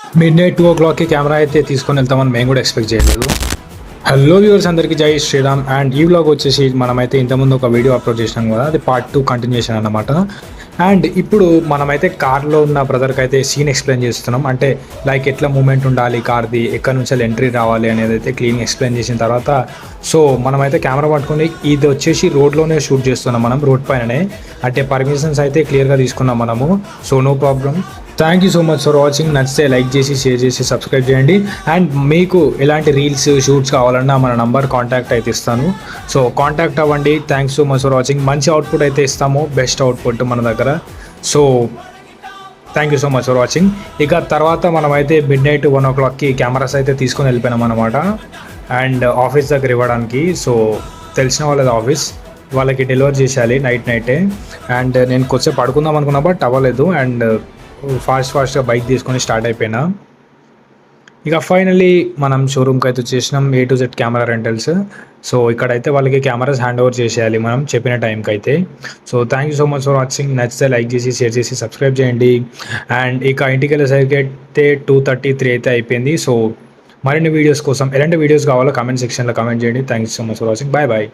Mid night 2 o'clockకి camera అయితే తీసుకొని వెళ్తామని మేము కూడా ఎక్స్పెక్ట్ చేయలేదు. హలో వ్యూవర్స్, అందరికీ జై శ్రీరామ్. అండ్ ఈ వ్లాగ్ వచ్చేసి మనమైతే ఇంతకుముందు ఒక వీడియో అప్లోడ్ చేసినాం కదా, అది పార్ట్ 2 కంటిన్యూషన్ అన్నమాట. అండ్ ఇప్పుడు మనమైతే కార్లో ఉన్న బ్రదర్కి అయితే సీన్ ఎక్స్ప్లెయిన్ చేస్తున్నాం. అంటే లైక్ ఎట్లా మూమెంట్ ఉండాలి కార్ది, ఎక్కడి నుంచి ఎంట్రీ రావాలి అనేది అయితే క్లీన్ ఎక్స్ప్లెయిన్ చేసిన తర్వాత సో మనమైతే కెమెరా పట్టుకొని ఇది వచ్చేసి రోడ్లోనే షూట్ చేస్తున్నాం, మనం రోడ్ పైననే. అంటే పర్మిషన్స్ అయితే క్లియర్గా తీసుకున్నాం మనము. So no problem. Thank you so much for watching. నచ్చితే లైక్ చేసి, షేర్ చేసి, సబ్స్క్రైబ్ చేయండి. అండ్ మీకు ఎలాంటి రీల్స్, షూట్స్ కావాలన్నా మన నంబర్ కాంటాక్ట్ అయితే ఇస్తాను. సో కాంటాక్ట్ అవ్వండి. Thanks so much for watching. మంచి అవుట్పుట్ అయితే ఇస్తాము, బెస్ట్ అవుట్పుట్ మన దగ్గర. So thank you so much for watching. ఇక తర్వాత మనమైతే మిడ్ నైట్ 1 o'clockకి కెమెరాస్ అయితే తీసుకొని వెళ్ళిపోయినాం అనమాట. అండ్ ఆఫీస్ దగ్గర ఇవ్వడానికి. సో తెలిసిన వాళ్ళది ఆఫీస్, వాళ్ళకి డెలివర్ చేసేయాలి నైటే. అండ్ నేను కొద్దిసేపు పడుకుందాం అనుకున్నా, బట్ అవ్వలేదు. అండ్ ఫాస్ట్గా బైక్ తీసుకొని స్టార్ట్ అయిపోయినా. ఇక ఫైనలీ మనం షోరూమ్కి అయితే వచ్చేసినాం, A to Z camera rentals. So ఇక్కడైతే వాళ్ళకి కెమెరాస్ హ్యాండ్ ఓవర్ చేసేయాలి మనం చెప్పిన టైంకి అయితే. So thank you so much for watching. నచ్చితే లైక్ చేసి, షేర్ చేసి, సబ్స్క్రైబ్ చేయండి. అండ్ ఇక ఇంటికి వెళ్ళేసరికి అయితే 2:33 అయితే అయిపోయింది. సో మరిన్ని వీడియోస్ కోసం ఎలాంటి వీడియోస్ కావాలో కామెంట్ సెక్షన్లో కామెంట్ చేయండి. Thank you so much for watching. Bye bye.